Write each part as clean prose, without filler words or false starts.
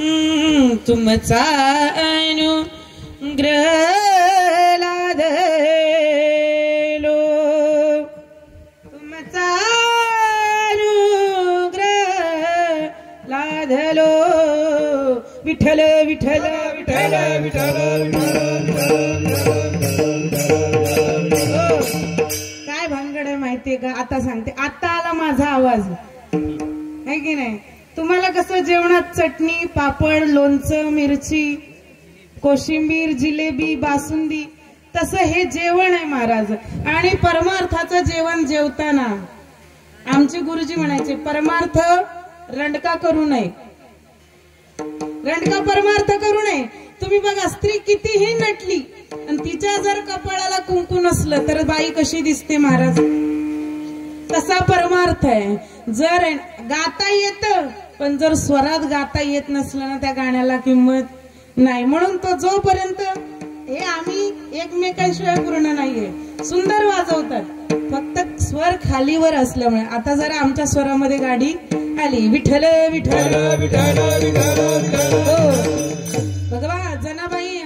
तुमचा अनुग्रह लादलो, तुमचा अनुग्रह लादलो, विठ्ठल विठ्ठल विठ्ठल विठ्ठल काय भानगड आहे माहितीये का? आता सांगते. आता आला माझा आवाज आहे की नाही? तुम्हाला कसं जेवणात चटणी, पापड, लोणचं, मिरची, कोशिंबीर, जिलेबी, बासुंदी, तसं हे जेवण आहे महाराज. आणि परमार्थाचं जेवण जेवताना आमचे गुरुजी म्हणायचे, परमार्थ रंडका करू नये, रंडका परमार्थ करू नये. तुम्ही बघा, स्त्री कितीही नटली आणि तिच्या जर कपाळाला कुंकू नसलं तर बाई कशी दिसते महाराज? तसा परमार्थ आहे. जर गाता येतं पण जर स्वरात गाता येत नसलं ना त्या गाण्याला किंमत नाही. म्हणून तो जोपर्यंत हे आम्ही एकमेकांशिवाय पूर्ण नाहीये. सुंदर वाजवतात, फक्त स्वर खालीवर असल्यामुळे. आता जरा आमच्या स्वरामध्ये गाडी आली. विठ्ठल विठ्ठल विठ्ठल हो भगवा. जनाबाई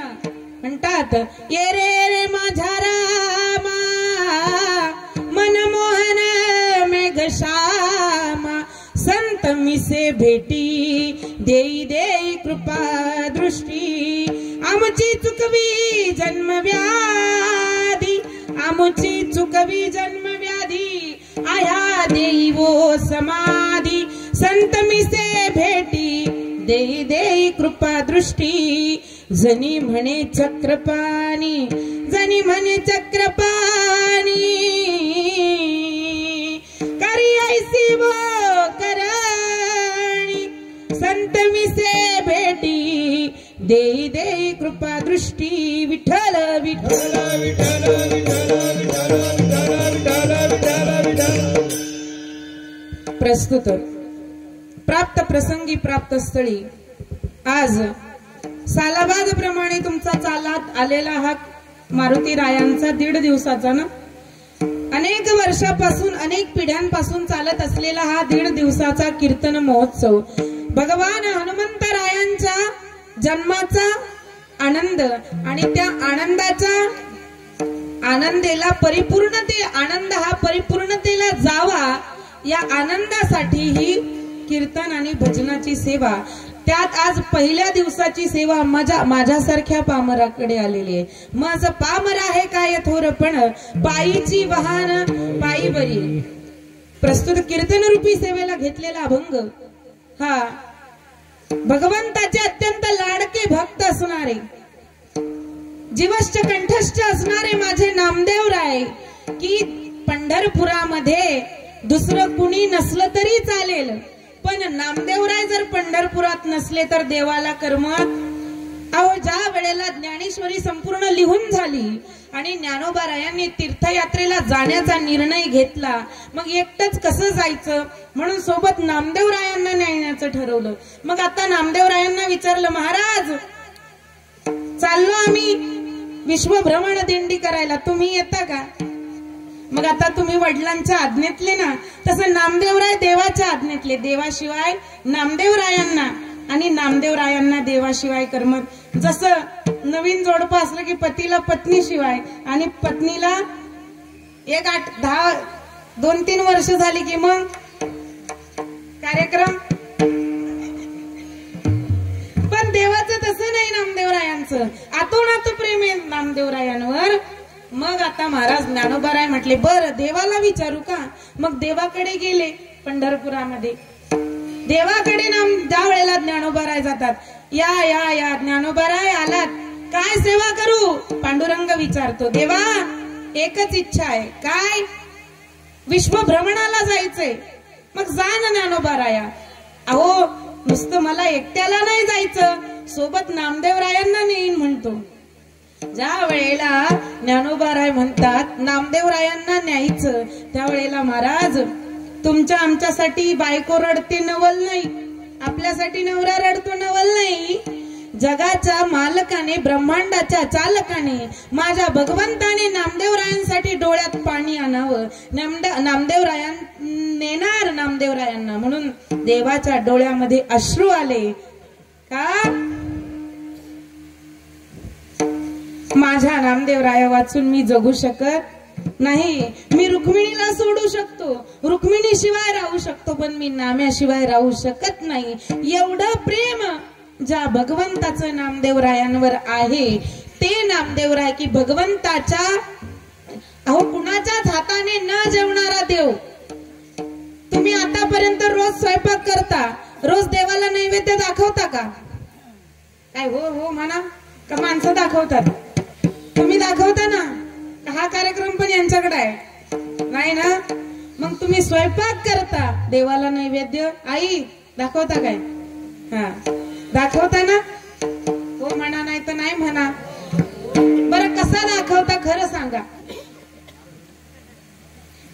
म्हणतात, ये रे माझा रामा मनमोहन मेघश्यामा, संत मिसे भेटी देई देई कृपा दृष्टी, आमची चुकवी जन्मव्याधी, आमची चुकवी जन्मव्याधी, आया देई वो समाधी, संत मिसे भेटी देई देई कृपा दृष्टी, जनी म्हणे चक्रपाणी, जनी म्हणे चक्रपाणी, करी ऐसी वो करणी, संत मिसे भेटी देई देई कृपा दृष्टी, विठ्ठल विठ्ठल विठ्ठल विठ्ठल विठ्ठल. प्रस्तुत प्राप्त प्रसंगी प्राप्त स्थळी आज सालाबाद प्रमाणे तुमचा चालत आलेला हा मारुती रायांचा 1.5 दिवसाचा ना, अनेक वर्षापासून अनेक पिढ्यांपासून चालत असलेला हा 1.5 दिवसाचा कीर्तन महोत्सव भगवान हनुमंतरायांच्या जन्माचा आनंद आणि त्या आनंदेला आनंद हा परिपूर्णतेला जावा या आनंदासाठी ही कीर्तन आणि भजनाची सेवा. त्यात आज पहिल्या दिवसाची सेवा माझ्यासारख्या पामराकडे आलेली आहे. माझं पामर आहे काय थोरपण, पायीची वाहन पायी बरी. प्रस्तुत कीर्तन रूपी सेवेला घेतलेला अभंग हा भगवंताचे अत्यंत लाडके भक्त असणारे, जीवश्च कंठश्च असणारे माझे नामदेव राय, की पंढरपुरामध्ये दुसरं कुणी नसलं तरी चालेल, पण नामदेवराय जर पंढरपुरात नसले तर देवाला करमत. अहो, ज्या वेळेला ज्ञानेश्वरी संपूर्ण लिहून झाली आणि ज्ञानोबारायांनी तीर्थयात्रेला जाण्याचा निर्णय घेतला, मग एकटंच कसं जायचं म्हणून सोबत नामदेवरायांना न्यायचं ठरवलं. मग आता नामदेवरायांना विचारलं, महाराज चाललो आम्ही विश्वभ्रमण दिंडी करायला, तुम्ही येता का? मग आता तुम्ही वडिलांच्या आज्ञेतले ना, तसं नामदेवराय देवाच्या आज्ञेतले. देवाशिवाय नामदेवरायांना आणि नामदेवरायांना देवाशिवाय करमत. जसं नवीन जोडपं असलं की पतीला पत्नीशिवाय आणि पत्नीला 2-3 वर्ष झाली की मग कार्यक्रम. पण देवाचं तसं नाही, नामदेवरायांचं आतोनात प्रेम आहे नामदेवरायांवर. मग आता महाराज ज्ञानोबाराय म्हटले, बरं देवाला विचारू का? मग देवाकडे गेले. पंढरपुरामध्ये देवाकडे ज्या वेळेला ज्ञानोबाराय जातात, या या या ज्ञानोबाराय आलात, काय सेवा करू? पांडुरंग विचारतो, देवा एकच इच्छा आहे, काय? विश्वभ्रमणाला जायचंय. मग जा ना ज्ञानोबाराया. अहो, नुसतं मला एकट्याला नाही जायचं, सोबत नामदेवरायांना नेईन म्हणतो. ज्या वेळेला ज्ञानोबाराय म्हणतात नामदेवरायांना न्यायचं, त्यावेळेला महाराज तुमच्या आमच्यासाठी बायको रडते नवल नाही, आपल्यासाठी नवरा रडतो नवल नाही. जगाच्या मालकाने, ब्रह्मांडाच्या चालकाने, माझ्या भगवंताने नामदेवरायांसाठी डोळ्यात पाणी आणावं. नामदेवरायांना म्हणून देवाच्या डोळ्यामध्ये अश्रू आले. का माझ्या नामदेवराया वाचून मी जगू शकत नाही. मी रुक्मिणीला सोडू शकतो, रुक्मिणी शिवाय राहू शकतो, पण मी नाम्याशिवाय राहू शकत नाही. एवढं प्रेम ज्या भगवंताचं नामदेवरायांवर आहे ते नामदेवराय की भगवंताच्या कुणाच्याच हाताने न जेवणारा देव. तुम्ही आतापर्यंत रोज स्वयंपाक करता, रोज देवाला नैवेद्य दाखवता का? काय हो हो म्हणा का माणसं दाखवतात? तुम्ही दाखवता ना? हा कार्यक्रम पण यांच्याकडे आहे नाही ना? मग तुम्ही स्वयंपाक करता, देवाला नैवेद्य आई दाखवता काय? हा दाखवता ना? हो म्हणा, नाही तर नाही म्हणा. बरं कसा दाखवता खरं सांगा?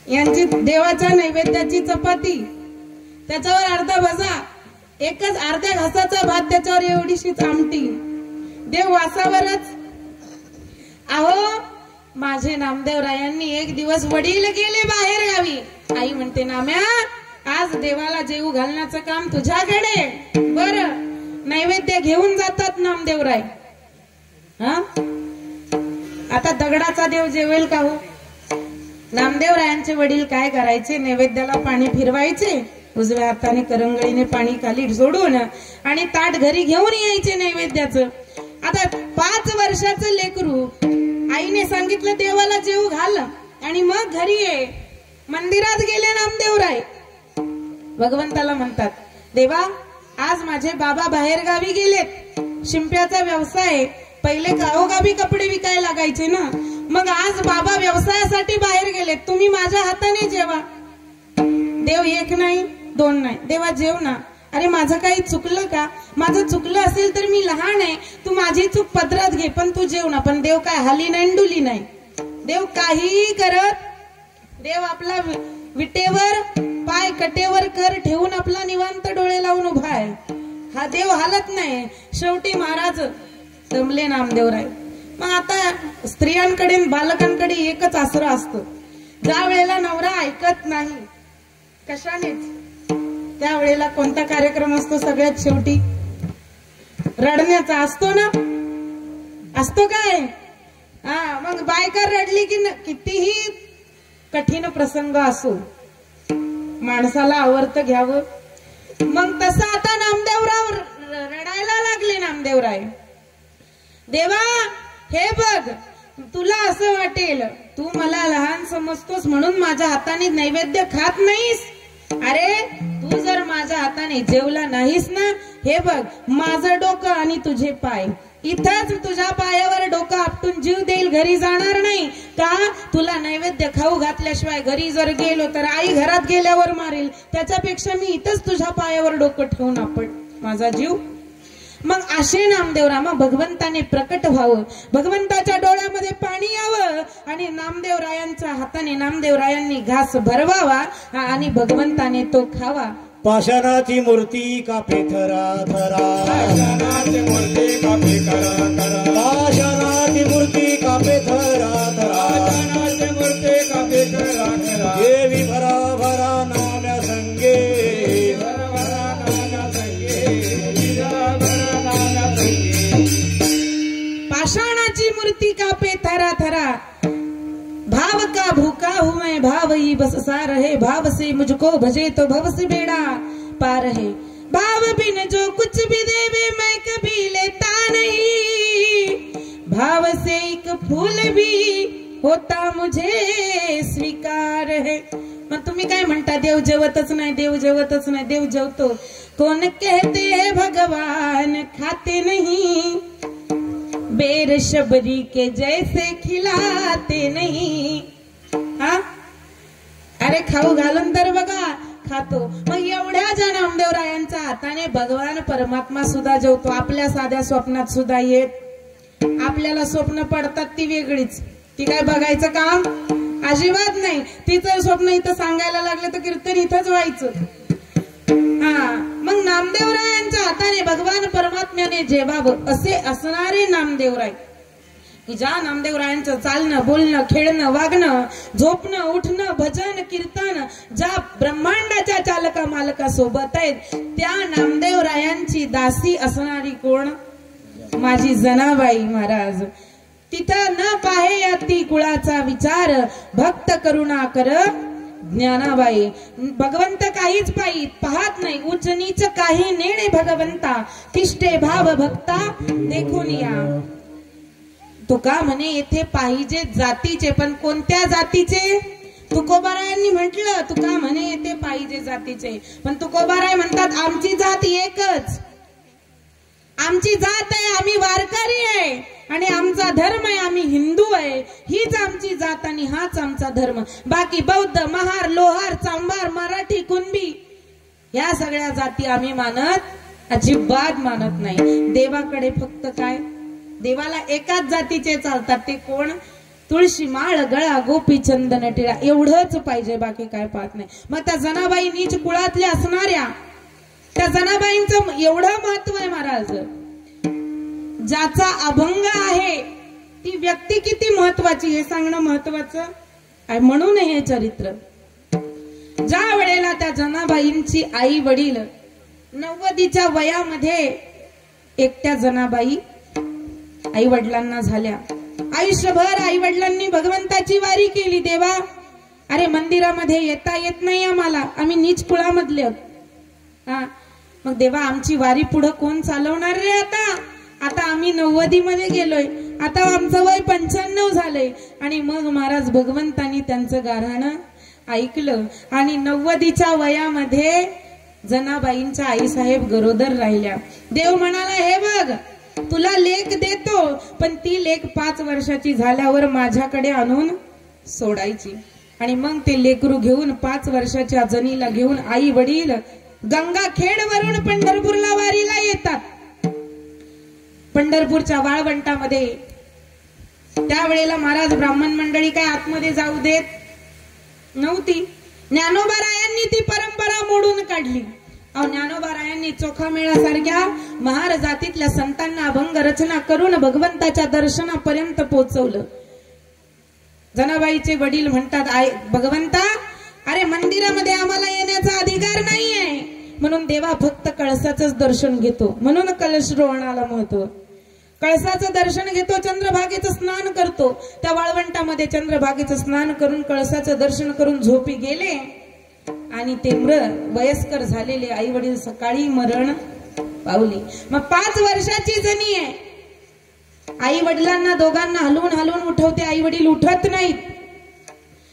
यांची देवाच्या नैवेद्याची चपाती, त्याच्यावर अर्धा भजा, एकच अर्ध्या घासाचा भात, त्याच्यावर एवढीशीच आमटी, देव वासावरच. अहो माझे नामदेवरायांनी एक दिवस वडील गेले बाहेर गावी. आई म्हणते नाम्या आज देवाला जेवू घालण्याचं काम तुझ्याकडे. बरं नैवेद्य घेऊन जातात नामदेवराय. हा आता दगडाचा देव जेवेल का हो? नामदेवरायांचे वडील काय करायचे? नैवेद्याला पाणी फिरवायचे, उजव्या हाताने करंगळीने पाणी खाली सोडून आणि ताट घरी घेऊन यायचे नैवेद्याचं. आता 5 वर्षाचं लेकरू, आईने सांगितलं देवाला जेवू घाल आणि मग घरी ये. मंदिरात गेले नामदेवराय, भगवंताला म्हणतात देवा आज माझे बाबा बाहेर गावी गेलेत, शिंप्याचा व्यवसाय. पहिले गावोगावी कपडे विकायला लागायचे ना, मग आज बाबा व्यवसायासाठी बाहेर गेलेत, तुम्ही माझ्या हाताने जेवा. देव 1 नाही 2 नाही, देवा जेव ना. अरे माझं काही चुकलं का? माझं चुकलं असेल तर मी लहान आहे, तू माझी चूक पदरात घे, पण तू जेव ना. पण देव काय हाली नाही डुली नाही, देव काहीही करत. देव आपला विटेवर पाय कटेवर कर ठेवून आपला निवांत डोळे लावून उभा आहे. हा देव हालत नाही. शेवटी महाराज दमले नामदेवराय. मग आता स्त्रियांकडे बालकांकडे एकच आसरा असतो, ज्या वेळेला नवरा ऐकत नाही कशानेच, त्या वेळेला कोणता कार्यक्रम असतो? सगळ्यात शेवटी रडण्याचा असतो ना, असतो काय? हा मग बायका रडली की कितीही कठीण प्रसंग असो माणसाला आवर्त घ्यावं. मग तसं आता नामदेवराव रडायला लागले. नामदेवराय देवा हे बघ, तुला असं वाटेल तू मला लहान समजतोस म्हणून माझ्या हाताने नैवेद्य खात नाहीस. अरे तू जर माझ्या हाताने जेवला नाहीस ना, हे बघ माझं डोकं आणि तुझे पाय इथंच तुझ्या पायावर डोकं आपटून जीव देईल, घरी जाणार नाही का? तुला नैवेद्य खाऊ घातल्याशिवाय घरी जर गेलो तर आई घरात गेल्यावर मारेल, त्याच्यापेक्षा मी इथंच तुझ्या पायावर डोकं ठेवून आपट माझा जीव. मग असे नामदेवरा, मग भगवंताने प्रकट व्हावं, भगवंताच्या डोळ्यामध्ये पाणी यावं आणि नामदेवरायांच्या हाताने नामदेवरायांनी घास भरवावा आणि भगवंताने तो खावा. पाषाणाची मूर्ती कापे थरा थरा, पाषाणाची मूर्ती कापे करा करा, पाषाणाची मूर्ती कापे थरा थरा, पाषाणाची मूर्ती कापे करा करा. देवी भरा भरा नाम्या संगे, भरा भरा नाम्या संगे, भरा नाम्या संगे. पाषाणाची मूर्ती कापे थरा थरा, भाव का भूखा हूं मैं भाव ही बस सार है, भाव से मुझको भजे तो भव से बेड़ा पार है. भाव बिन जो कुछ भी देवे मैं कभी लेता नहीं, भाव से एक फूल भी होता मुझे स्वीकार है. मग तुम्ही काय म्हणता? देव जेवतच नाही, देव जेवतच नाही. देव जेवतो. कोण कहते हैं भगवान खाते नहीं, बेर शबरी के जैसे खिलाते नहीं. हा अरे खाऊ घालून तर बघा खातो. मग एवढ्या ज्या नामदेवरायांच्या हाताने भगवान परमात्मा सुद्धा जेवतो. आपल्या साध्या स्वप्नात सुद्धा येत. आपल्याला स्वप्न पडतात ती वेगळीच, ती काय बघायचं काम अजिबात नाही. तिचं स्वप्न इथं सांगायला लागलं तर कीर्तन इथंच व्हायचं. हा मग नामदेवरायांच्या हाताने भगवान परमात्म्याने जेवावं असे असणारे नामदेवराय, की ज्या नामदेवरायांचं चालणं बोलणं खेळणं वागणं झोपणं उठणं भजन कीर्तन ज्या ब्रह्मांडाच्या चालका मालकासोबत आहेत त्या नामदेवरायांची दासी असणारी कोण? माझी जनाबाई महाराज. तिथं न पाहे या ती कुळाचा विचार, भक्त करुणा कर ज्ञानाबाई. भगवंत काहीच पाहत नाही, उच्च नीच काही नेणे भगवंता, तिष्ठे भाव भक्ता देखून या. तुका म्हणे येथे पाहिजे जातीचे, पण कोणत्या जातीचे? तुकोबारायांनी म्हटलं तुका म्हणे येथे पाहिजे जातीचे, पण तुकोबाराय म्हणतात आमची जात एकच, आमची जात आहे, आम्ही वारकरी आहे आणि आमचा धर्म आहे, आम्ही हिंदू आहे, हीच आमची जात आणि हाच आमचा धर्म. बाकी बौद्ध, महार, लोहार, चांभार, मराठी, कुणबी या सगळ्या जाती आम्ही मानत अजिबात मानत नाही. देवाकडे फक्त काय? देवाला एकाच जातीचे चालतात, ते कोण? तुळशी माळ गळा गोपी चंदन टिळा, एवढंच पाहिजे, बाकी काय पाहत नाही. मग त्या जनाबाई नीच कुळातल्या असणाऱ्या त्या जनाबाईंचं एवढं महत्व आहे महाराज. ज्याचा अभंग आहे ती व्यक्ती किती महत्वाची हे सांगणं महत्वाचं आहे. म्हणून हे चरित्र ज्या वेळेला त्या जनाबाईंची आई वडील 90च्या वयामध्ये एकट्या जनाबाई आई वडिलांना झाल्या. आयुष्यभर आई वडिलांनी भगवंताची वारी केली. देवा अरे मंदिरामध्ये येता येत नाही आम्हाला, आम्ही नीच कुळामधले. मग देवा आमची वारी पुढे कोण चालवणार रे? आता आम्ही 90 मध्ये गेलोय, आता आमचं वय 95 झालंय. आणि मग महाराज भगवंतानी त्यांचं गाऱ्हाणं ऐकलं आणि 90च्या वयामध्ये जनाबाईंच्या आईसाहेब गरोदर राहिल्या. देव म्हणाला हे बघ तुला लेक देतो, पण ती लेक 5 वर्षाची झाल्यावर माझ्याकडे आणून सोडायची. आणि मग ते लेकरू घेऊन 5 वर्षाच्या जनीला घेऊन आई वडील गंगाखेड वरून पंढरपूरला वारीला येतात. पंढरपूरच्या वाळवंटामध्ये त्यावेळेला महाराज ब्राह्मण मंडळी काय आतमध्ये जाऊ देत नव्हती. ज्ञानोबारायांनी ती परंपरा मोडून काढली. ज्ञानोबारायांनी चोखामेळासारख्या महार जातीतल्या संतांना अभंग रचना करून भगवंताच्या दर्शनापर्यंत पोहोचवलं. जनाबाईचे वडील म्हणतात भगवंता अरे मंदिरामध्ये आम्हाला येण्याचा अधिकार नाहीये, म्हणून देवा फक्त कळसाचंच दर्शन घेतो. म्हणून कलशरोहणाला महत्व. कळसाचं दर्शन घेतो, चंद्रभागेचं स्नान करतो. त्या वाळवंटामध्ये चंद्रभागेचं स्नान करून कळसाचं दर्शन करून झोपी गेले आणि ते वयस्कर झालेले आई वडील सकाळी मरण पावली. मग 5 वर्षाची जणी आहे, आई वडिलांना दोघांना हलवून हलवून उठवते, आई वडील उठत नाहीत.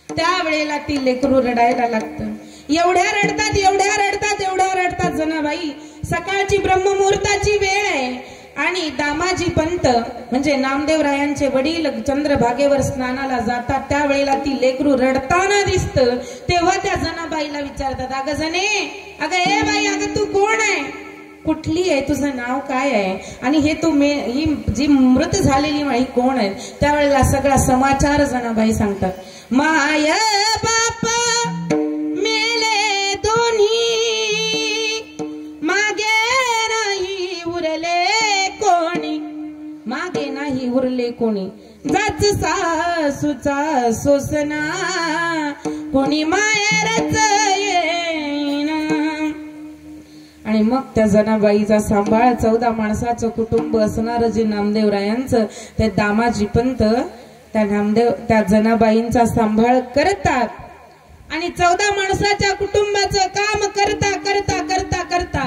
त्यावेळेला ती लेकरू रडायला लागतं. एवढ्या रडतात एवढ्या रडतात एवढ्या रडतात जनाबाई. सकाळची ब्रह्ममुहूर्ताची वेळ आहे आणि दामाजी पंत म्हणजे नामदेवरायांचे वडील चंद्रभागेवर स्नानाला जातात. त्यावेळेला ती लेकरू रडताना दिसतं. तेव्हा त्या जनाबाईला विचारतात अगं जने, अगं ए बाई, अगं तू कोण आहे, कुठली आहे, तुझं नाव काय आहे, आणि हे तू ही जी मृत झालेली माई कोण आहे? त्यावेळेला सगळा समाचार जनाबाई सांगतात. माय बाप मेले दोन्ही, मागे नाही उरले कोणी, मागे नाही उरले कोणी, जाच सासूचा सोसना, कोणी माहेरच येईना. आणि मग त्या जनाबाईचा सांभाळ 14 माणसाचं कुटुंब असणार जे नामदेवरायांचं, ते दामाजी पंत त्या जनाबाईंचा सांभाळ करतात. आणि 14 माणसाच्या कुटुंबाचं काम करता करता करता करता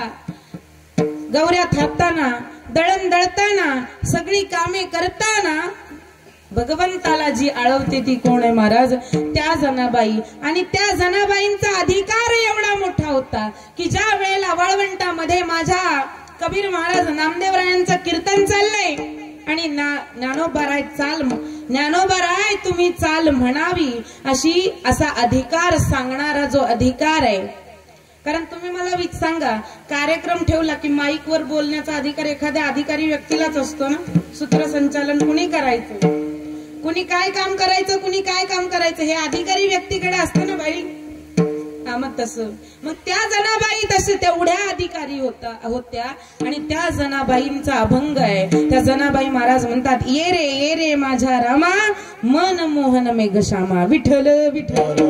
गौऱ्या थापताना, दळण दळताना, सगळी कामे करताना भगवंताला जी आळवते ती कोण आहे महाराज? त्या जनाबाई. आणि त्या जनाबाईंचा अधिकार एवढा मोठा होता की ज्या वेळेला वाळवंटामध्ये माझ्या कबीर महाराज नामदेवरायांचं कीर्तन चाललंय आणि ज्ञानोबाराय तुम्ही चाल म्हणावी असा अधिकार सांगणारा जो अधिकार आहे. कारण तुम्ही मला सांगा, कार्यक्रम ठेवला की माईक वर बोलण्याचा अधिकार एखाद्या अधिकारी व्यक्तीलाच असतो ना. सूत्रसंचालन कुणी करायचं, कुणी काय काम करायचं, कुणी काय काम करायचं हे अधिकारी व्यक्तीकडे असतं ना बाई. मग तसं मग त्या जनाबाई तसे तेवढ्या अधिकारी होत्या. आणि त्या जनाबाईंचा अभंग आहे. त्या जनाबाई महाराज म्हणतात ये रे माझ्या रामा, मन मोहन मेघ श्यामा, विठ्ठल विठ्ठल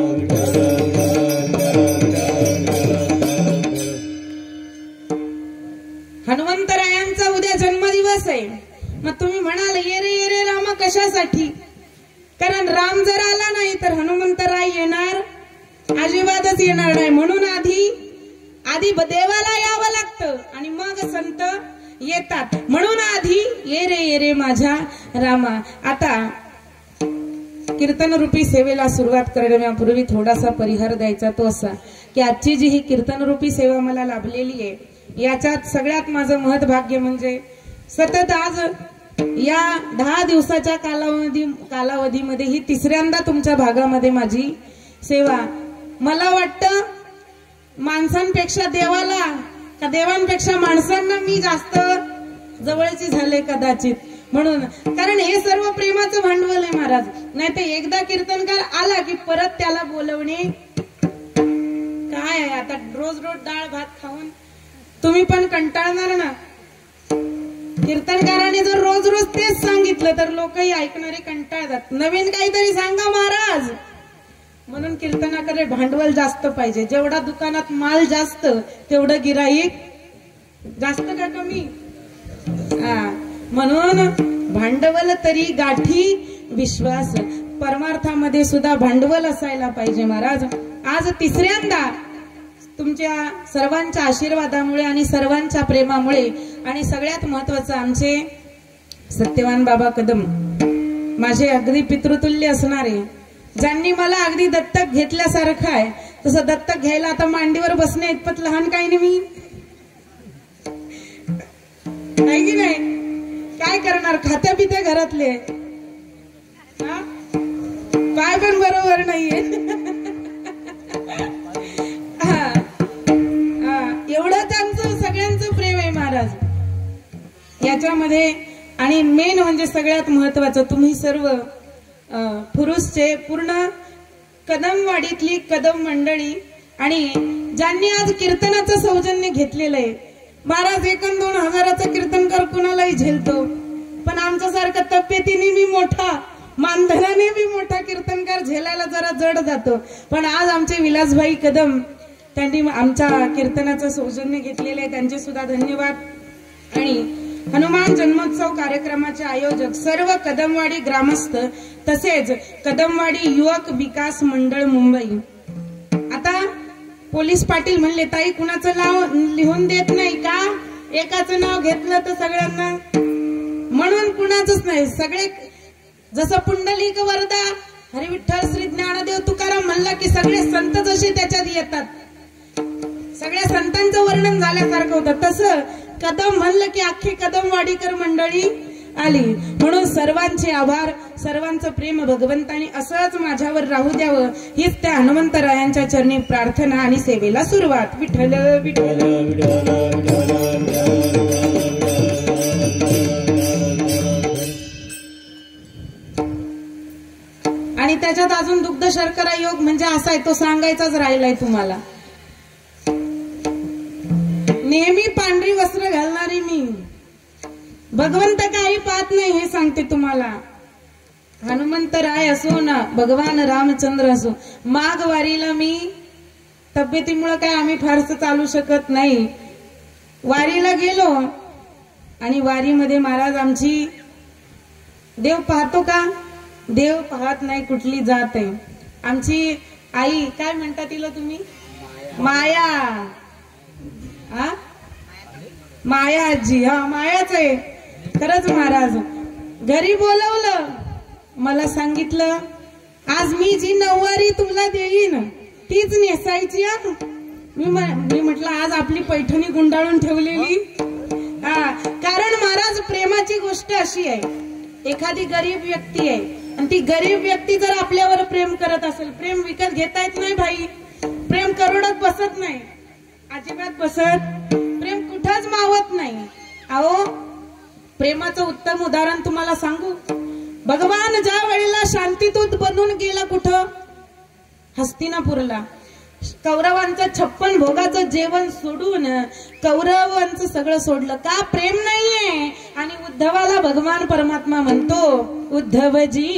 देवाला यावं लागतं आणि मग संत येतात. म्हणून आधी ये रे माझ्या रामा. आता कीर्तन रूपी सेवेला सुरुवात करण्यापूर्वी थोडासा परिहार द्यायचा, तो असा की आजची जी ही कीर्तन रूपी सेवा मला लाभलेली आहे याच्यात सगळ्यात माझं महत्भाग्य म्हणजे सतत आज या 10 दिवसाच्या कालावधीमध्ये ही तिसऱ्यांदा तुमच्या भागामध्ये माझी सेवा. मला वाटतं माणसांपेक्षा देवाला का देवांपेक्षा माणसांना मी जास्त जवळची झाले कदाचित. म्हणून कारण हे सर्व प्रेमाचं भांडवल आहे महाराज. नाही तर एकदा कीर्तनकार आला की परत त्याला बोलवणे काय आहे. आता रोज डाळ भात खाऊन तुम्ही पण कंटाळणार ना. कीर्तनकाराने जर रोज तेच सांगितलं तर लोकही ऐकणारे कंटाळतात. नवीन काहीतरी सांगा महाराज. म्हणून कीर्तनाकडे भांडवल जास्त पाहिजे. जेवढा दुकानात माल जास्त तेवढं गिराईक जास्त का कमी. म्हणून भांडवल तरी गाठी विश्वास. परमार्थामध्ये सुद्धा भांडवल असायला पाहिजे महाराज. आज तिसऱ्यांदा तुमच्या सर्वांच्या आशीर्वादामुळे आणि सर्वांच्या प्रेमामुळे आणि सगळ्यात महत्वाचं आमचे सत्यवान बाबा कदम माझे अगदी पितृतुल्य असणारे, ज्यांनी मला अगदी दत्तक घेतल्यासारखं आहे. तसं दत्तक घ्यायला आता मांडीवर बसणे इतपत लहान काही नाही मी, नाही की नाही. काय करणार, खात्या पित्या घरातले काय पण बरोबर नाहीये. एवढं त्यांचं सगळ्यांचं प्रेम आहे महाराज याच्यामध्ये. आणि मेन म्हणजे सगळ्यात महत्वाचं तुम्ही सर्व फुरुसचे पूर्ण कदमवाडीतली कदम मंडळी आणि ज्यांनी आज कीर्तनाचं सौजन्य घेतलेलं आहे. महाराज 1-2 हजाराचं कीर्तनकार कुणालाही झेलतो, पण आमच्यासारखा तब्येतीने बी मोठा मानधनाने बी मोठा कीर्तनकार झेलायला जरा जड जातो. पण आज आमचे विलासभाई कदम त्यांनी आमच्या कीर्तनाचं सौजन्य घेतलेलं आहे, त्यांचे सुद्धा धन्यवाद. आणि हनुमान जन्मोत्सव कार्यक्रमाचे आयोजक सर्व कदमवाडी ग्रामस्थ तसेच कदमवाडी युवक विकास मंडळ मुंबई. आता पोलीस पाटील म्हणले ताई कुणाचं नाव लिहून देत नाही का, एकाचं नाव घेतलं तर सगळ्यांना, म्हणून कुणाचंच नाही. सगळे जसं पुंडलिक वरदा हरिविठ्ठल श्री ज्ञानदेव तुकाराम म्हणला की सगळे संत जसे त्याच्यात येतात, सगळ्या संतांचं वर्णन झाल्यासारखं होतं. तसं कदम म्हणलं की अख्खी कदमवाडीकर मंडळी आली. म्हणून सर्वांचे आभार, सर्वांचं प्रेम भगवंतानी असंच माझ्यावर राहू द्यावं हीच त्या हनुमंतरायांच्या चरणी प्रार्थना आणि सेवेला सुरुवात. विठ्ठल विठ्ठल आणि त्याच्यात अजून दुग्ध शर्करा योग म्हणजे असा आहे, तो सांगायचाच राहिलाय तुम्हाला. नेहमी पांढरी वस्त्र घालणारी मी, भगवंत काही पाहत नाही हे सांगते तुम्हाला. हनुमंतराय असो ना भगवान रामचंद्र असो, माघ वारीला मी तब्येतीमुळे काय आम्ही फारसं चालू शकत नाही. वारीला गेलो आणि वारीमध्ये महाराज आमची देव पाहतो का, देव पाहत नाही कुठली जात आहे. आमची आई काय म्हणता तिला तुम्ही, माया, माया आजी, मायाच आहे खरंच. महाराज घरी बोलवलं, मला सांगितलं आज मी जी नऊवारी तुला देईन तीच नेसायची. मी म्हटलं आज आपली पैठणी गुंडाळून ठेवलेली. कारण महाराज प्रेमाची गोष्ट अशी आहे, एखादी गरीब व्यक्ती आहे आणि ती गरीब व्यक्ती जर आपल्यावर प्रेम करत असेल, प्रेम विकत घेता येत नाही भाई, प्रेम करोडात बसत नाही, अजिबात बसत, प्रेम कुठंच मावत नाही. अहो प्रेमाचं उत्तम उदाहरण तुम्हाला सांगू. भगवान ज्या वेळेला शांतीदूत बनून गेला कुठं, हस्तिनापूरला, कौरवांचं 56 भोगाचं जेवण सोडून कौरवांचं सगळं सोडलं का, प्रेम नाहीये. आणि उद्धवाला भगवान परमात्मा म्हणतो, उद्धवजी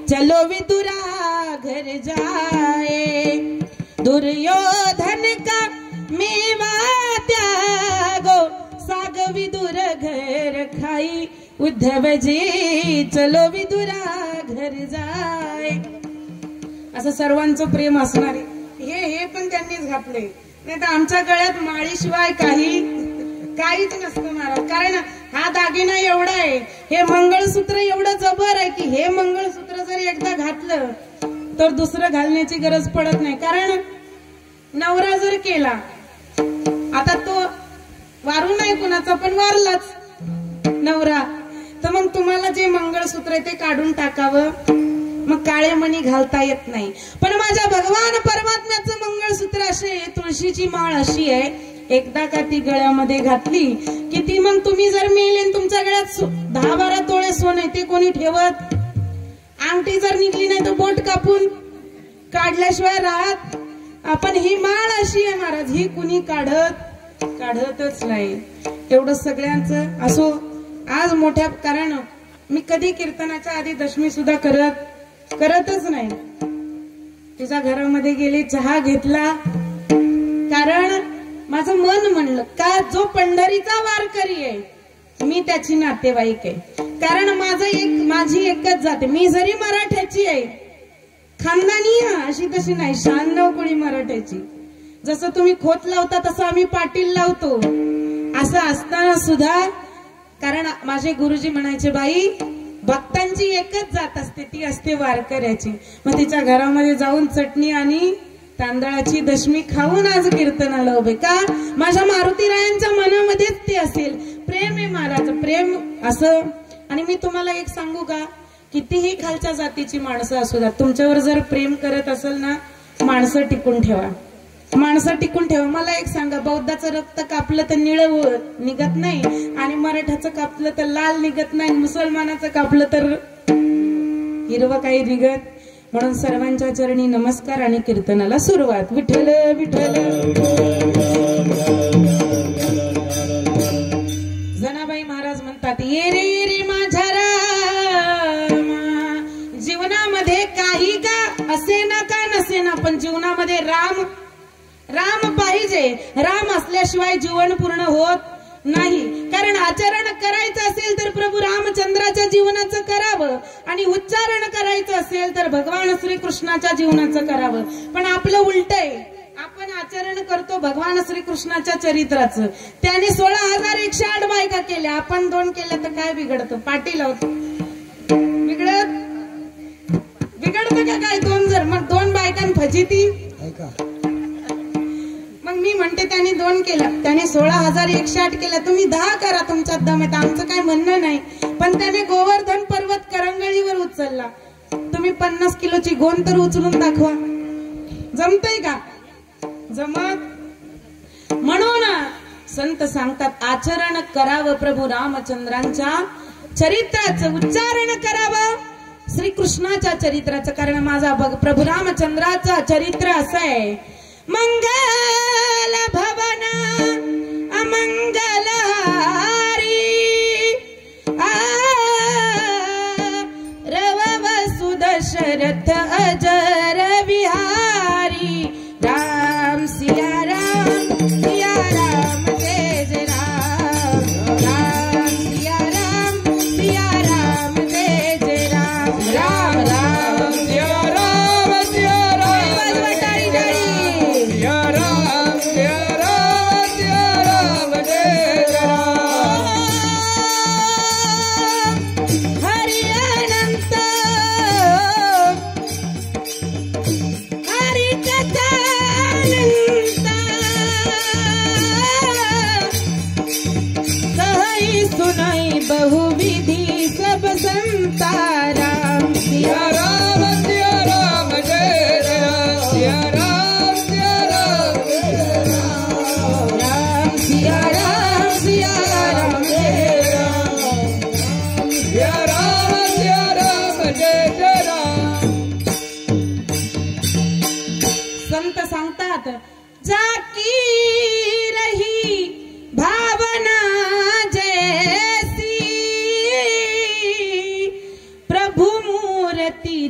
चलो विदुरा घर जाए, दुर्योधन का मेवा त्यागो, साग विदुर घर खाई, उद्धवजी चलो विदुरा घर जाए. असं सर्वांचं प्रेम असणारे हे पण त्यांनीच घातले, नाही तर आमच्या गळ्यात माळीशिवाय काहीच नसतं महाराज. कारण हा दागिना एवढा आहे, हे मंगळसूत्र एवढं जबर आहे की हे मंगळसूत्र जर एकदा घातलं तर दुसरं घालण्याची गरज पडत नाही. कारण नवरा जर केला, आता तो वारू नाही कुणाचा पण वारलाच नवरा, तर मग तुम्हाला जे मंगळसूत्र आहे ते काढून टाकावं. मग काळे मणी घालता येत नाही. पण माझ्या भगवान परमात्म्याचं मंगळसूत्र असे, तुळशीची माळ अशी आहे, एकदा का ती गळ्यामध्ये घातली की ती मग तुम्ही जर मेले तुमच्या गळ्यात 10-12 तोळे सोने ते कोणी ठेवत. अंगठी जर निघली नाही तर बोट कापून काढल्याशिवाय राहत. आपण ही माळ अशी आहे महाराज, ही कुणी काढतच नाही. एवढं सगळ्यांचं असो. आज मोठ्या, कारण मी कधी कीर्तनाच्या आधी दशमी सुद्धा करतच नाही. तुझ्या घरामध्ये गेले, चहा घेतला, कारण माझं मन म्हणलं का जो पंढरीचा वारकरी आहे मी त्याची नातेवाईक आहे. कारण माझी एकच जाते. मी जरी मराठ्याची आहे, खानदानी अशी तशी नाही, 96 कोळी मराठ्याची. जसं तुम्ही खोत लावता तसं आम्ही पाटील लावतो. असं असताना सुद्धा, कारण माझे गुरुजी म्हणायचे, बाई भक्तांची एकच जात असते, ती असते वारकऱ्याची. मग तिच्या घरामध्ये जाऊन चटणी आणि तांदळाची दशमी खाऊन आज कीर्तनाला उभे. का? माझ्या मारुतीरायांच्या मनामध्येच ते असेल. प्रेम आहे महाराज, प्रेम असं. आणि मी तुम्हाला एक सांगू का, कितीही खालच्या जातीची माणसं असू द्या, तुमच्यावर जर प्रेम करत असेल ना, माणसं टिकून ठेवा, माणसं टिकून ठेवा. मला एक सांगा, बौद्धाचं रक्त कापलं तर निळं निघत नाही, आणि मराठाचं कापलं तर लाल निघत नाही, मुसलमानाचं कापलं तर हिरवं काही निघत. म्हणून सर्वांच्या चरणी नमस्कार आणि कीर्तनाला सुरुवात. विठ्ठल विठ्ठल. जनाबाई महाराज म्हणतात, ये रे माझ्या रामा, जीवनामध्ये काही का असे ना का नसे ना, पण जीवनामध्ये राम पाहिजे. राम असल्याशिवाय जीवन पूर्ण होत नाही. कारण आचरण करायचं असेल तर प्रभू रामचंद्राच्या जीवनाचं करावं, आणि उच्चारण करायचं असेल तर भगवान श्रीकृष्णाच्या जीवनाचं करावं. पण आपलं उलट आहे, आपण आचरण करतो भगवान श्रीकृष्णाच्या चरित्राचं. त्याने 16,108 बायका केल्या, आपण 2 केल्या तर काय बिघडतं? पाटील आहोत, बिघडतं का काय? 2 जर मग 2 बायकां फजिती. मग मी म्हणते त्यांनी 2 केला, त्याने 16,108 केला, तुम्ही 10 करा, तुमच्यात दम आहे. आमचं काय म्हणणं नाही. पण त्याने गोवर्धन पर्वत करंगळीवर उचलला, तुम्ही 50 किलोची गोण तर उचलून दाखवा. जमतय का? जमत. म्हणून संत सांगतात, आचरण करावं प्रभू रामचंद्रांच्या चरित्राचं, उच्चारण करावं श्रीकृष्णाच्या चरित्राचं. कारण माझा प्रभू रामचंद्राचं चरित्र असं आहे, मंगल भवन अमंगल हारी, रवव सुदशरथ अजर विहारी. राम सिया राम जय जय राम, राम सिया राम जय जय राम, राम राम सिया राम टाळी टाळी, सिया राम जय जय राम. हरि अनंत हरि कथा सुनाई बहुविधि सब संता. राम सिया राम जय राम, सिया राम जय राम, राम सिया राम जय राम, सिया राम जय जय राम. संत सांगतात, जाकी रही भावना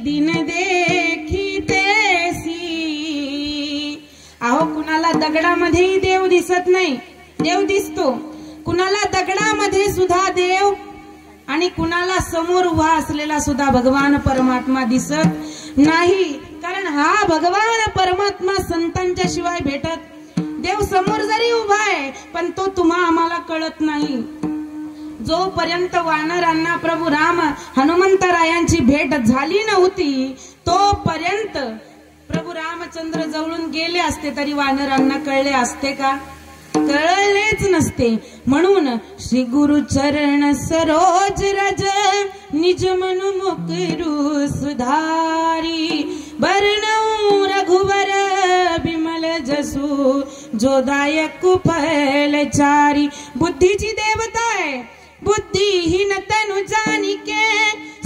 दिन देखी तैसी. अहो, कुणाला दगडामध्येही देव दिसत नाही, देव दिसतो. कुणाला दगडामध्ये सुद्धा देव, आणि कुणाला समोर उभा असलेला सुद्धा भगवान परमात्मा दिसत नाही. कारण हा भगवान परमात्मा आहे, पण तो तुम्हा आम्हाला कळत नाही. जोपर्यंत वानरांना प्रभू राम हनुमंतरायांची भेट झाली नव्हती तोपर्यंत प्रभू रामचंद्र जवळून गेले असते तरी वानरांना कळले असते का? कळलेच नसते. म्हणून श्री गुरु चरण सरोज रज निज मन मुकरू सुधारी बरनऊ रघुवर बिमल जसू जो दायक फलचारी. बुद्धीची देवता आहे, बुद्धिहीन तनु जानिके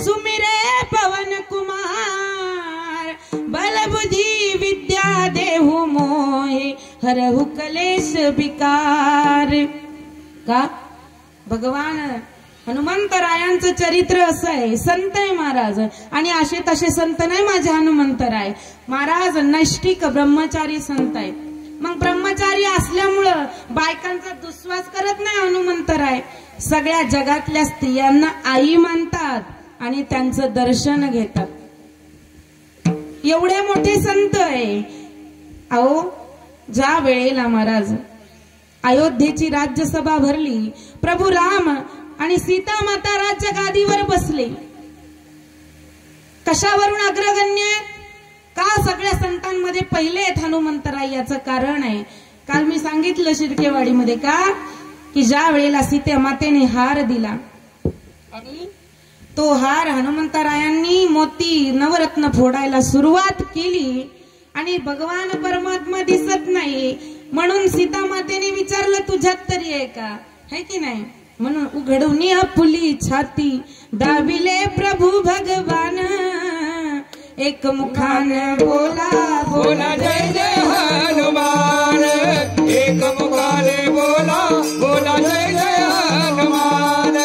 सुमिरे पवन कुमार बल बुद्धि विद्या देहु मोहे हरहु कलेश विकार. का भगवान हनुमंतरायांचं चरित्र असं आहे. संत आहे महाराज आणि असे तसे संत नाही माझे हनुमंतराय महाराज. नैष्ठिक ब्रह्मचारी संत आहेत. मग ब्रह्मचारी असल्यामुळं बायकांचा दुस्वास करत नाही हनुमंतराय. सगळ्या जगातल्या स्त्रियांना आई मानतात आणि त्यांचं दर्शन घेतात. एवढे मोठे संत आहे. अहो ज्या वेळेला महाराज अयोध्येची राज्यसभा भरली, प्रभू राम आणि सीता माता राज्य गादीवर बसले. कशावरून अग्रगण्य का? सगळ्या संतांमध्ये पहिले आहेत हनुमंतराय. याचं कारण आहे काल मी सांगितलं शिर्केवाडीमध्ये का की ज्या वेळेला सीता मातेने हार दिला आणि तो हार हनुमंतरायांनी मोती नवरत्न फोडायला सुरुवात केली आणि भगवान परमात्मा दिसत नाही म्हणून सीता मातेने विचारलं तुझ्यात तरी आहे का, है की नाही? म्हणून उघडून फुली छाती दाबिले प्रभू भगवान एक मुखान बोला बोला जय जय हनुमान. एक मुखाने बोला बोला जय जय हनुमान.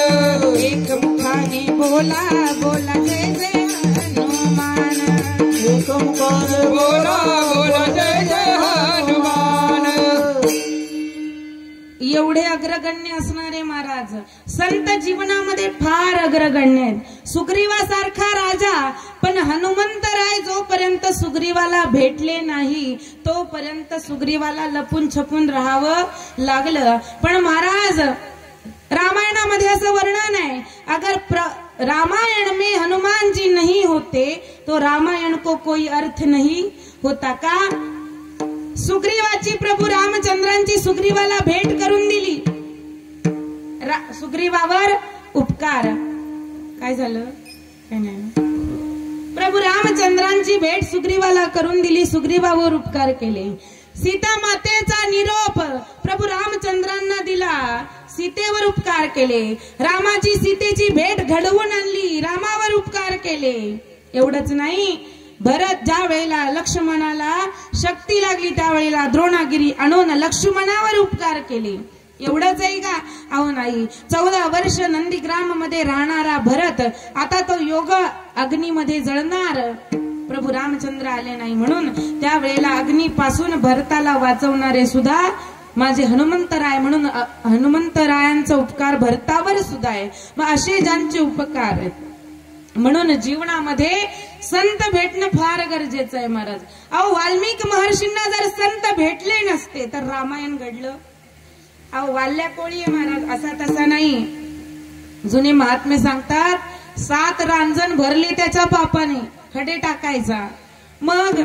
एक मुखाने बोला बोला जय जय हनुमान. एक मुखाने बोला बोला जय जय हनुमान. एवढे अग्रगण्य असणारे महाराज संत जीवनामध्ये फार अग्रगण्य आहेत. सुग्रीवासारखा राजा पण हनुमंतराय जोपर्यंत सुग्रीवाला भेटले नाही तोपर्यंत सुग्रीवाला लपून छपून राहावं लागलं. पण महाराज रामायणामध्ये असं वर्णन आहे अगर रामायण में हनुमान जी नहीं होते तो रामायण को कोई अर्थ नहीं होता. का? सुग्रीवाची प्रभू रामचंद्रांची सुग्रीवाला भेट करून दिली. सुग्रीवावर उपकार काय झालं काय नाही. प्रभू रामचंद्रांची भेट सुग्रीवाला करून दिली, सुग्रीवावर उपकार केले. सीता मातेचा निरोप प्रभू रामचंद्रांना दिला, सीतेवर उपकार केले. रामाची सीतेची भेट घडवून आणली, रामावर उपकार केले. एवढंच नाही, भरत ज्या वेळेला लक्ष्मणाला शक्ती लागली त्यावेळेला द्रोणागिरी आणून लक्ष्मणावर उपकार केले. एवढंच आहे का? अहो नाही. 14 वर्ष नंदीग्राम मध्ये राहणारा भरत आता तो योग अग्नीमध्ये जळणार. प्रभू रामचंद्र आले नाही म्हणून त्यावेळेला अग्नीपासून भरताला वाचवणारे सुद्धा माझे हनुमंतराय म्हणून हनुमंतरायांचा उपकार भरतावर सुद्धा आहे. मग असे ज्यांचे उपकार आहेत म्हणून जीवनामध्ये संत भेटणं फार गरजेचं आहे महाराज. अहो वाल्मिक महर्षींना जर संत भेटले नसते तर रामायण घडलं. अहो वाल्या कोळी आहे महाराज, असा तसा नाही. जुने महात्मे सांगतात 7 रांजण भरले त्याच्या पापाने, खडे टाकायचा. मग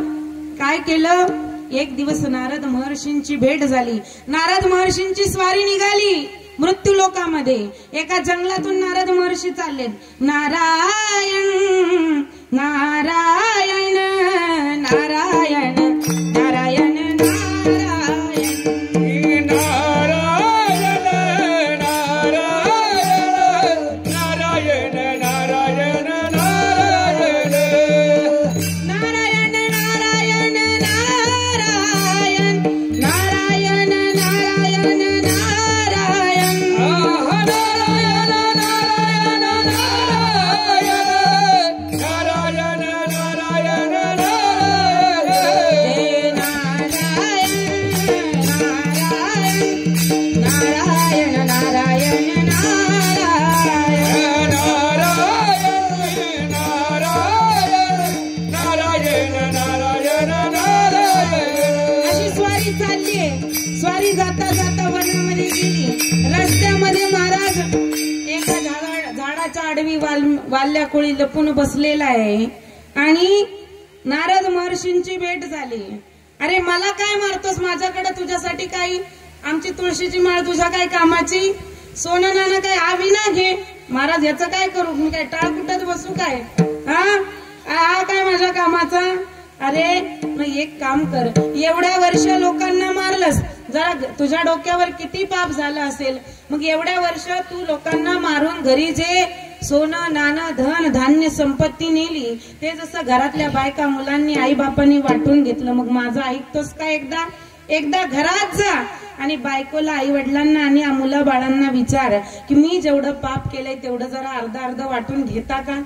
काय केलं? एक दिवस नारद महर्षींची भेट झाली. नारद महर्षींची स्वारी निघाली मृत्यू लोकामध्ये. एका जंगलातून नारद महर्षी चाललेत. नारायण नारायण नारायण नारायण चाललीये. स्वारी जाता जाता वनामध्ये गेली. रस्त्यामध्ये महाराज एका झाडाच्या आडवी वाल्या कोळी लपून बसलेला आहे आणि नारद महर्षींची भेट झाली. अरे मला काय मारतोस, माझ्याकडे तुझ्यासाठी काही आमची तुळशीची माळ तुझ्या काय कामाची, सोनं नाणं काय आवी ना घे. महाराज याचं काय करू, मी काय टाळ कुठत बसू काय, हा काय माझ्या कामाचा. अरे मग एक काम कर, एवढ्या वर्ष लोकांना मारलंस, जरा तुझ्या डोक्यावर किती पाप झालं असेल. मग एवढ्या वर्ष तू लोकांना मारून घरी जे सोनं नाणं धन धान्य संपत्ती नेली ते जसं घरातल्या बायका मुलांनी आई बापांनी वाटून घेतलं, मग माझं ऐकतोस का. एकदा घरात जा आणि बायकोला आई वडिलांना आणि मुला बाळांना विचार की मी जेवढं पाप केलंय तेवढं जरा अर्ध वाटून घेता का.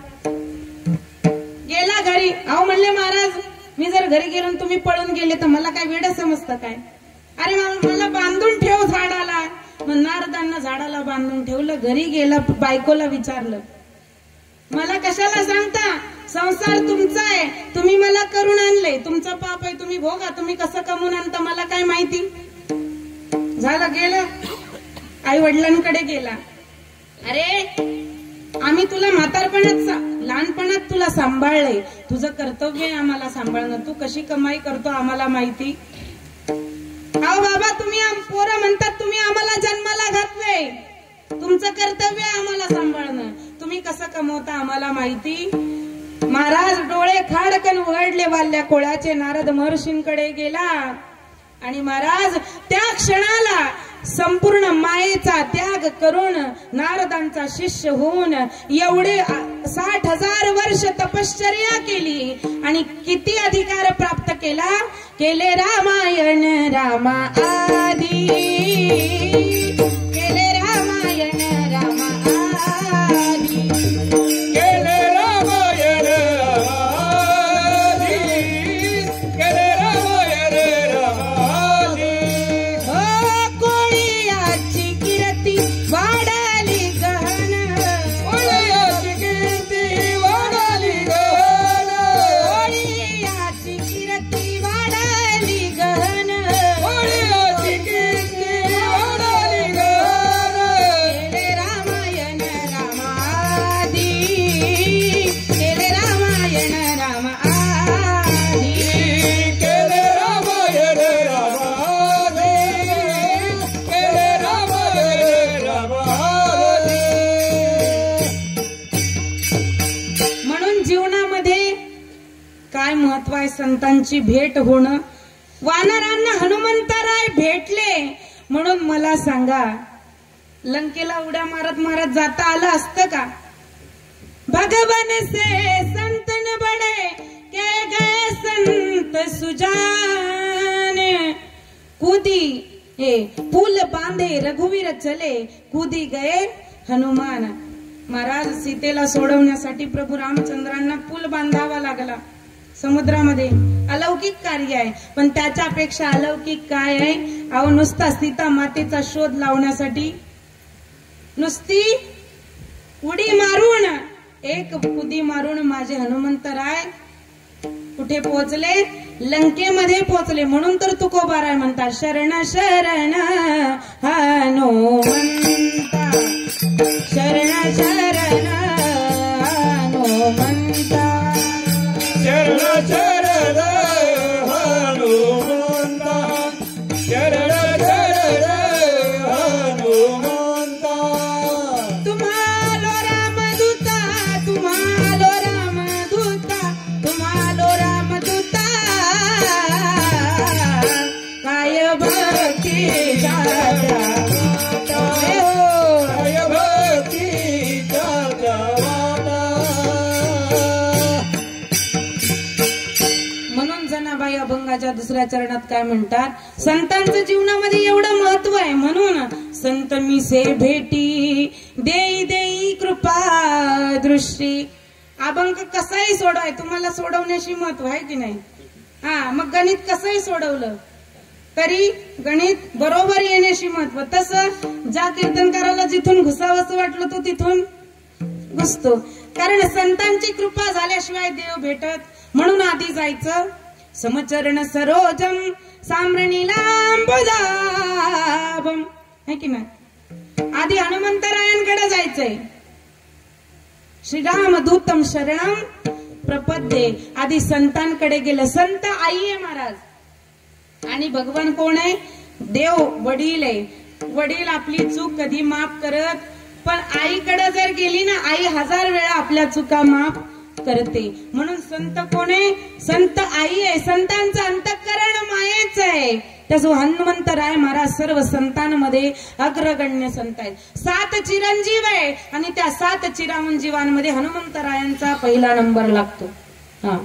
गेला घरी. अहो म्हणले महाराज मी जर घरी गेलो तुम्ही पळून गेले तर मला काय वेड समजतं काय. अरे मला बांधून ठेव झाडाला. मग नारदांना झाडाला बांधून ठेवलं. घरी गेला, बायकोला विचारलं मला कशाला सांगता, संसार तुमचा आहे, तुम्ही मला करून आणले, तुमचं पाप आहे, तुम्ही भोगा, तुम्ही कसं कमवून आणता मला काय माहिती. झालं गेलं, आई वडिलांकडे गेला. अरे आम्ही तुला म्हातारपणात लहानपणात तुला सांभाळले, तुझं कर्तव्य आहे आम्हाला सांभाळणं, तू कशी कमाई करतो आम्हाला माहिती. अहो बाबा तुम्ही पोरं म्हणतात तुम्ही आम्हाला जन्माला घातले, तुमचं कर्तव्य आहे आम्हाला सांभाळणं, तुम्ही कसं कमवता आम्हाला माहिती. महाराज डोळे खाडकन वळले वाल्या कोळाचे. नारद महर्षींकडे गेला आणि महाराज त्या क्षणाला संपूर्ण मायेचा त्याग करून नारदांचा शिष्य होऊन एवढे 60,000 वर्ष तपश्चर्या केली आणि किती अधिकार प्राप्त केले रामायण रामा आदी, केले रामायण रामा आदी, केले रामायण रामादी, केले रामायण रामादी. कोळीयाची कीर्ती वाढाली गहन, कोळीयाची कीर्ती वाढाली गहन, कोळीयाची कीर्ती वाढाली गहन, कोळीयाची कीर्ती वाढाली गहन. केले रामायण रामादी, केले रामायण रामादी, केले रामायण रामादी, केले रामायण रामादी. म्हणून जीवनामध्ये काय महत्व आहे संतांची भेट होणं. वानरांना हनुमंतराय भेटले म्हणून मला सांगा लंकेला उड्या मारत मारत जाता आलं असतं का. भगवन से संतन बडे के गए संत सुजान, कूदी पुल बांधे रघुवीर चले, कूदी गए हनुमान. महाराज सीतेला सोडवण्यासाठी प्रभू रामचंद्रांना पूल बांधावा लागला समुद्रामध्ये. अलौकिक कार्य आहे, पण त्याच्यापेक्षा अलौकिक काय आहे. अहो नुसता सीता मातेचा शोध लावण्यासाठी नुसती उडी मारून एक कुदी मारून माझे हनुमंतराय कुठे पोहोचले, लंकेमध्ये पोहोचले. म्हणून तर तुकोबाराय म्हणतात शरण शरण हनुमंता, शरण शरण हनुमंता, शरण शरण हनुमंता, शरण शरण हनुमंता. तुम्हालो रामदूता, तुम्हालो रामदूता, तुम्हालो रामदूता, काय भक्ती जाता काय भक्ती जाता माता. म्हणून जनाबाई अभंगाच्या दुसऱ्या चरणात काय म्हणतात, संतांचं जीवनामध्ये एवढं महत्व आहे म्हणून संत मी से भेटी देई देई कृपा दृष्टी. अभंग कसाही सोडवाय, तुम्हाला सोडवण्याशी महत्व आहे की नाही. मग गणित कसंही सोडवलं तरी गणित बरोबर येण्याशी महत्व. तसं ज्या कीर्तनकाराला जिथून घुसावंसं वाटलं तो तिथून घुसतो, कारण संतांची कृपा झाल्याशिवाय देव भेटत. म्हणून आधी जायचं समचरण सरोजम साम्रणीला अंबुजाभम, है की नाही? आधी हनुमंतरायांकडे जायचंय. श्रीराम दूतम शरणम प्रपद्ये, आधी संतांकडे गेलं. संत आई आहे महाराज आणि भगवान कोण आहे? देव वडील आहे. वडील आपली चूक कधी माफ करत, पण आईकडे जर गेली ना, आई 1000 वेळा आपल्या चुका माफ करते. म्हणून संत कोण आहे? संत आई आहे. संतांचं अंतःकरण मायेच आहे. त्याचं हनुमंतराय महाराज सर्व संतांमध्ये अग्रगण्य संत आहेत. 7 चिरंजीव आहे आणि त्या 7 चिरंजीवांमध्ये हनुमंतरायांचा पहिला नंबर लागतो. हा,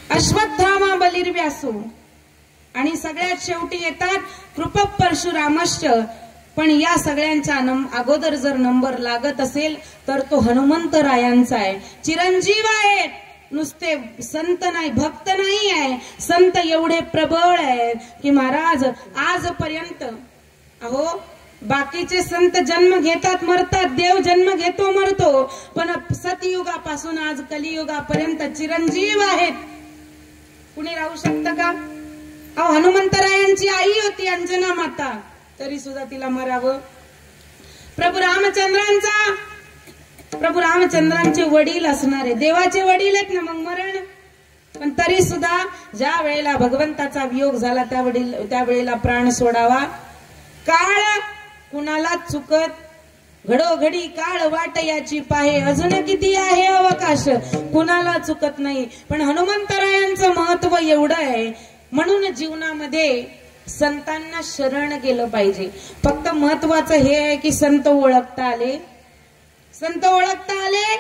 अश्वत्थामा बलिर्व्यासो आणि सगळ्यात शेवटी येतात कृप परशुरामश्च. पण या सगळ्यांच्या अगोदर जर नंबर लागत असेल तर तो हनुमंतरायांचा आहे. चिरंजीव आहेत, नुसते संत नाही, भक्त नाही आहे. संत एवढे प्रबळ आहेत की महाराज आजपर्यंत, अहो बाकीचे संत जन्म घेतात मरतात, देव जन्म घेतो मरतो, पण सतयुगापासून आज कलियुगापर्यंत चिरंजीव आहेत. कुणी राहू शकतं का? अहो हनुमंतरायांची आई होती अंजना माता, तरी सुद्धा तिला मरावं. प्रभू रामचंद्रांचे वडील असणारे देवाचे वडील आहेत ना, मग मरण. पण तरी सुद्धा ज्या वेळेला भगवंताचा वियोग झाला त्यावेळेला प्राण सोडावा. काळ कुणाला चुकत घडोघडी काळ वाट याची पाहे, अजून किती आहे अवकाश, कुणाला चुकत नाही. पण हनुमंतरायांचं महत्व एवढं आहे, म्हणून जीवनामध्ये संतांना शरण गेलं पाहिजे. फक्त महत्वाचं हे आहे की संत ओळखता आले, संत ओळखता आले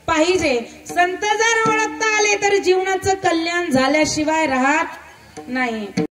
पाहिजे. संत जर ओळखता आले तर जीवनाचं कल्याण झाल्याशिवाय राहत नाही.